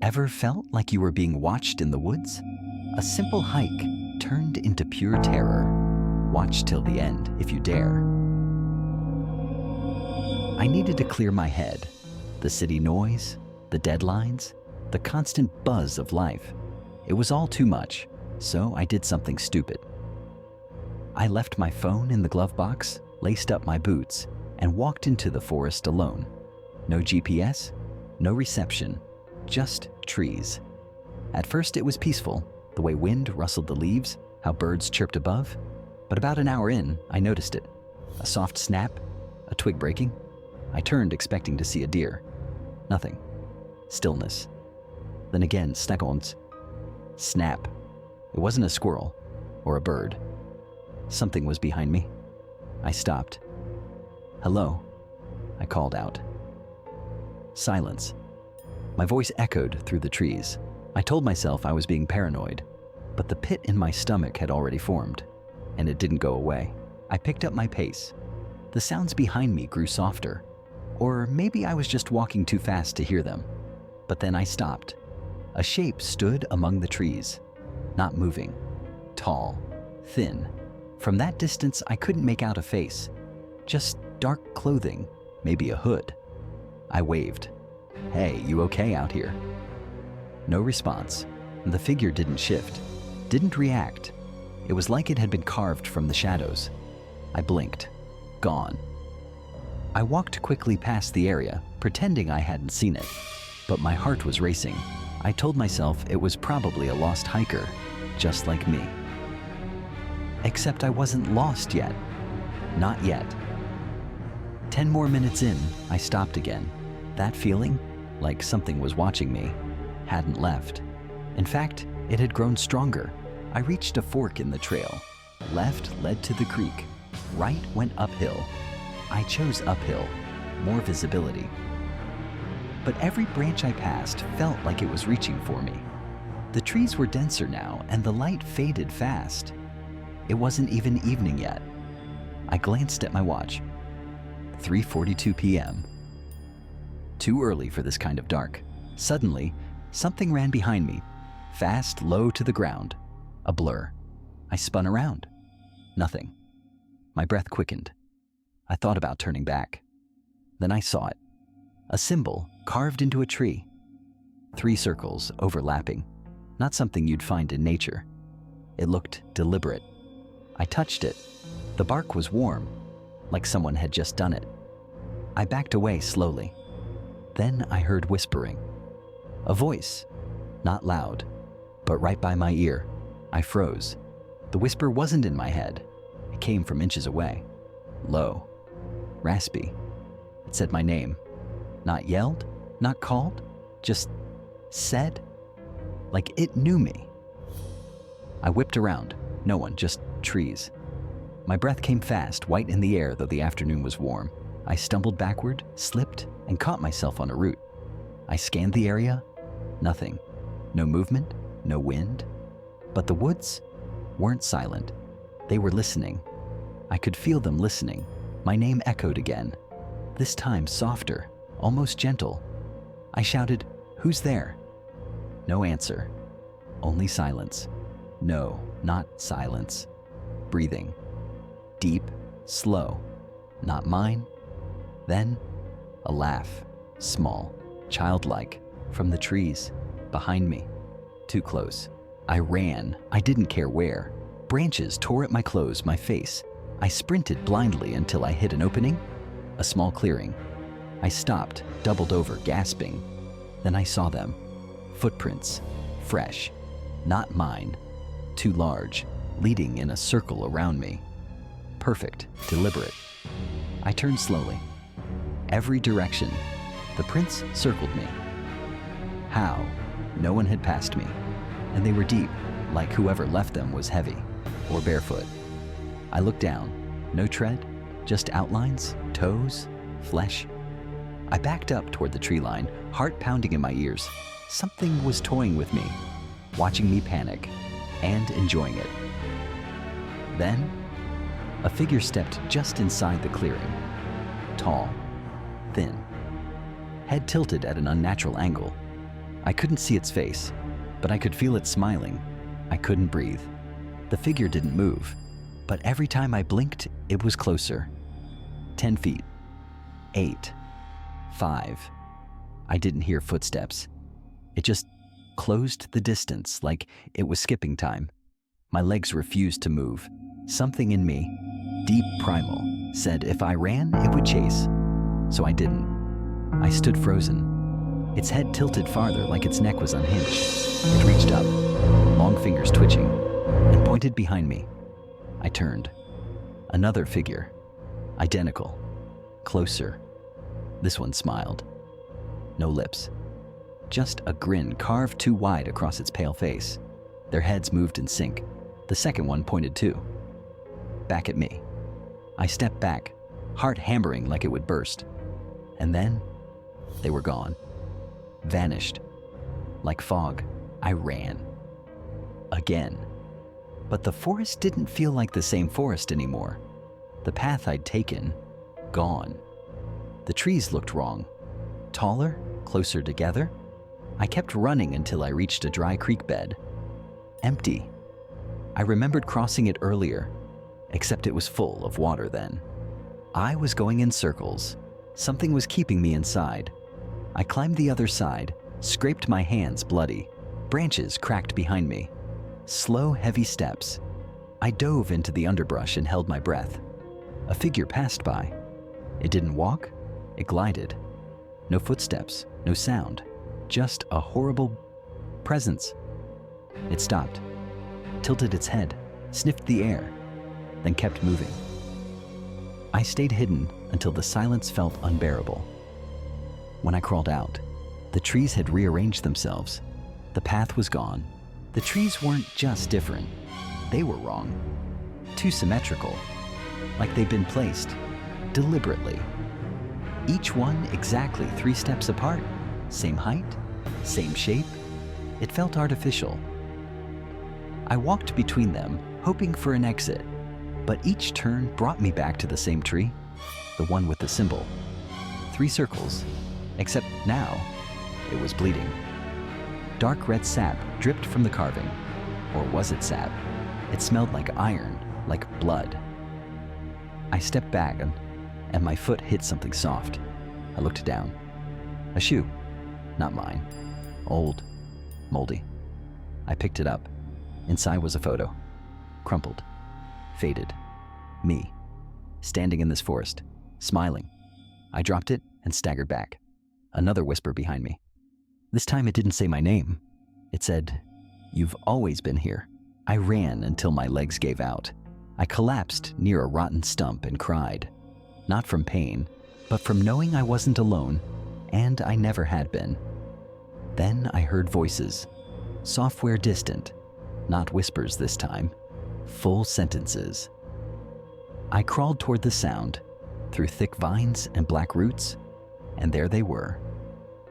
Ever felt like you were being watched in the woods? A simple hike turned into pure terror. Watch till the end if you dare. I needed to clear my head. The city noise, the deadlines, the constant buzz of life. It was all too much, so I did something stupid. I left my phone in the glove box, laced up my boots, and walked into the forest alone. No GPS, no reception, just trees. At first it was peaceful, the way wind rustled the leaves, how birds chirped above. But about an hour in, I noticed it. A soft snap, a twig breaking. I turned expecting to see a deer. Nothing. Stillness. Then again, seconds. Snap. It wasn't a squirrel or a bird. Something was behind me. I stopped. "Hello," I called out. Silence. My voice echoed through the trees. I told myself I was being paranoid, but the pit in my stomach had already formed, and it didn't go away. I picked up my pace. The sounds behind me grew softer, or maybe I was just walking too fast to hear them. But then I stopped. A shape stood among the trees, not moving, tall, thin. From that distance, I couldn't make out a face, just dark clothing, maybe a hood. I waved. "Hey, you okay out here?" No response. The figure didn't shift, didn't react. It was like it had been carved from the shadows. I blinked. Gone. I walked quickly past the area, pretending I hadn't seen it. But my heart was racing. I told myself it was probably a lost hiker, just like me. Except I wasn't lost yet. Not yet. 10 more minutes in, I stopped again. That feeling, like something was watching me, hadn't left. In fact, it had grown stronger. I reached a fork in the trail. Left led to the creek. Right went uphill. I chose uphill, more visibility. But every branch I passed felt like it was reaching for me. The trees were denser now, and the light faded fast. It wasn't even evening yet. I glanced at my watch. 3:42 p.m. Too early for this kind of dark. Suddenly, something ran behind me, fast, low to the ground. A blur. I spun around. Nothing. My breath quickened. I thought about turning back. Then I saw it. A symbol carved into a tree. 3 circles overlapping. Not something you'd find in nature. It looked deliberate. I touched it. The bark was warm, like someone had just done it. I backed away slowly. Then I heard whispering. A voice, not loud, but right by my ear. I froze. The whisper wasn't in my head. It came from inches away. Low, raspy. It said my name. Not yelled, not called, just said, like it knew me. I whipped around. No one, just trees. My breath came fast, white in the air, though the afternoon was warm. I stumbled backward, slipped, and caught myself on a root. I scanned the area. Nothing. No movement, no wind. But the woods weren't silent. They were listening. I could feel them listening. My name echoed again, this time softer, almost gentle. I shouted, "Who's there?" No answer. Only silence. No, not silence. Breathing. Deep, slow. Not mine. Then, a laugh. Small, childlike, from the trees, behind me. Too close. I ran. I didn't care where. Branches tore at my clothes, my face. I sprinted blindly until I hit an opening, a small clearing. I stopped, doubled over, gasping. Then I saw them. Footprints. Fresh. Not mine. Too large, leading in a circle around me. Perfect, deliberate. I turned slowly. Every direction. The prints circled me. How? No one had passed me. And they were deep, like whoever left them was heavy, or barefoot. I looked down. No tread, just outlines, toes, flesh. I backed up toward the tree line, heart pounding in my ears. Something was toying with me, watching me panic, and enjoying it. Then, a figure stepped just inside the clearing. Tall, thin, head tilted at an unnatural angle. I couldn't see its face, but I could feel it smiling. I couldn't breathe. The figure didn't move, but every time I blinked, it was closer. 10 feet. 8. 5. I didn't hear footsteps. It just closed the distance like it was skipping time. My legs refused to move. Something in me, deep primal, said if I ran, it would chase. So I didn't. I stood frozen. Its head tilted farther like its neck was unhinged. It reached up, long fingers twitching, and pointed behind me. I turned. Another figure. Identical. Closer. This one smiled. No lips. Just a grin carved too wide across its pale face. Their heads moved in sync. The second one pointed too. Back at me. I stepped back, heart hammering like it would burst. And then, they were gone. Vanished. Like fog, I ran. Again. But the forest didn't feel like the same forest anymore. The path I'd taken, gone. The trees looked wrong. Taller, closer together. I kept running until I reached a dry creek bed. Empty. I remembered crossing it earlier, except it was full of water then. I was going in circles. Something was keeping me inside. I climbed the other side, scraped my hands bloody. Branches cracked behind me. Slow, heavy steps. I dove into the underbrush and held my breath. A figure passed by. It didn't walk, it glided. No footsteps, no sound, just a horrible presence. It stopped, tilted its head, sniffed the air, then kept moving. I stayed hidden until the silence felt unbearable. When I crawled out, the trees had rearranged themselves. The path was gone. The trees weren't just different, they were wrong. Too symmetrical, like they'd been placed deliberately. Each one exactly 3 steps apart, same height, same shape. It felt artificial. I walked between them, hoping for an exit, but each turn brought me back to the same tree, the one with the symbol. 3 circles, except now it was bleeding. Dark red sap dripped from the carving. Or was it sap? It smelled like iron, like blood. I stepped back and my foot hit something soft. I looked down. A shoe. Not mine. Old. Moldy. I picked it up. Inside was a photo. Crumpled. Faded. Me. Standing in this forest. Smiling. I dropped it and staggered back. Another whisper behind me. This time it didn't say my name. It said, "You've always been here." I ran until my legs gave out. I collapsed near a rotten stump and cried. Not from pain, but from knowing I wasn't alone, and I never had been. Then I heard voices. Software distant. Not whispers this time. Full sentences. I crawled toward the sound, through thick vines and black roots, and there they were.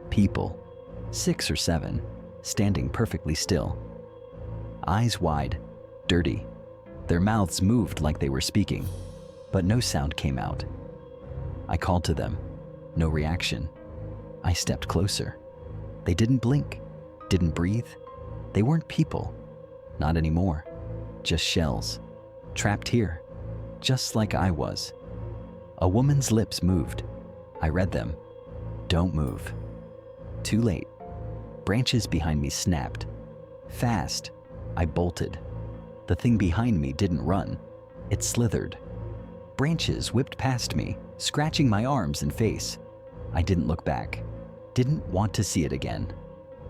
People. 6 or 7, standing perfectly still. Eyes wide, dirty. Their mouths moved like they were speaking, but no sound came out. I called to them. No reaction. I stepped closer. They didn't blink, didn't breathe. They weren't people. Not anymore. Just shells. Trapped here. Just like I was. A woman's lips moved. I read them. Don't move. Too late. Branches behind me snapped. Fast. I bolted. The thing behind me didn't run. It slithered. Branches whipped past me, scratching my arms and face. I didn't look back. Didn't want to see it again.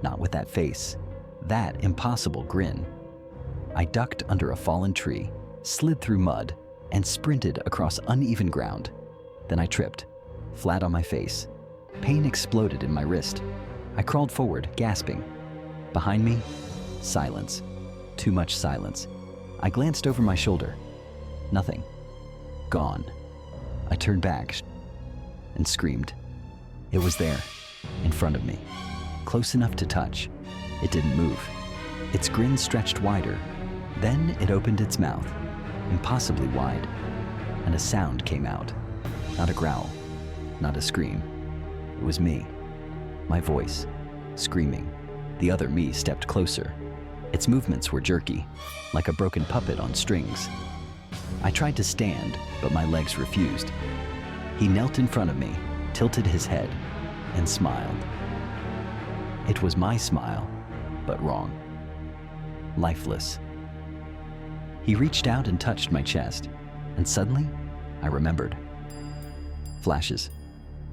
Not with that face. That impossible grin. I ducked under a fallen tree, slid through mud, and sprinted across uneven ground. Then I tripped, flat on my face. Pain exploded in my wrist. I crawled forward, gasping. Behind me, silence. Too much silence. I glanced over my shoulder. Nothing. Gone. I turned back and screamed. It was there, in front of me, close enough to touch. It didn't move. Its grin stretched wider. Then it opened its mouth, impossibly wide, and a sound came out. Not a growl, not a scream. It was me. My voice, screaming. The other me stepped closer. Its movements were jerky, like a broken puppet on strings. I tried to stand, but my legs refused. He knelt in front of me, tilted his head, and smiled. It was my smile, but wrong. Lifeless. He reached out and touched my chest, and suddenly, I remembered. Flashes,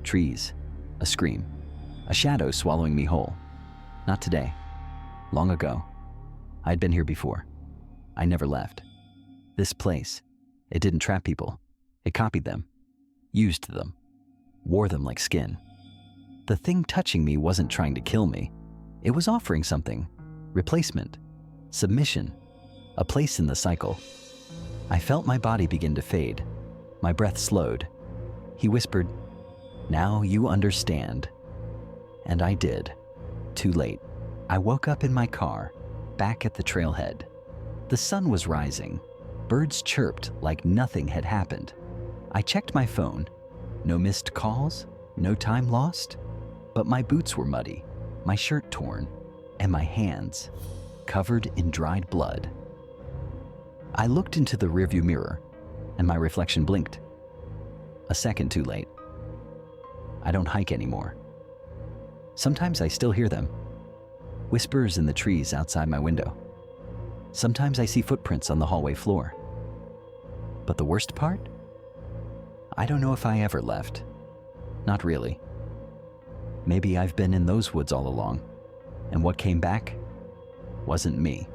trees, a scream, a shadow swallowing me whole. Not today. Long ago. I'd been here before. I never left. This place, it didn't trap people. It copied them, used them, wore them like skin. The thing touching me wasn't trying to kill me. It was offering something. Replacement, submission, a place in the cycle. I felt my body begin to fade. My breath slowed. He whispered, "Now you understand." And I did. Too late. I woke up in my car, back at the trailhead. The sun was rising. Birds chirped like nothing had happened. I checked my phone. No missed calls, no time lost. But my boots were muddy, my shirt torn, and my hands covered in dried blood. I looked into the rearview mirror, and my reflection blinked. A second too late. I don't hike anymore. Sometimes I still hear them. Whispers in the trees outside my window. Sometimes I see footprints on the hallway floor. But the worst part? I don't know if I ever left. Not really. Maybe I've been in those woods all along, and what came back wasn't me.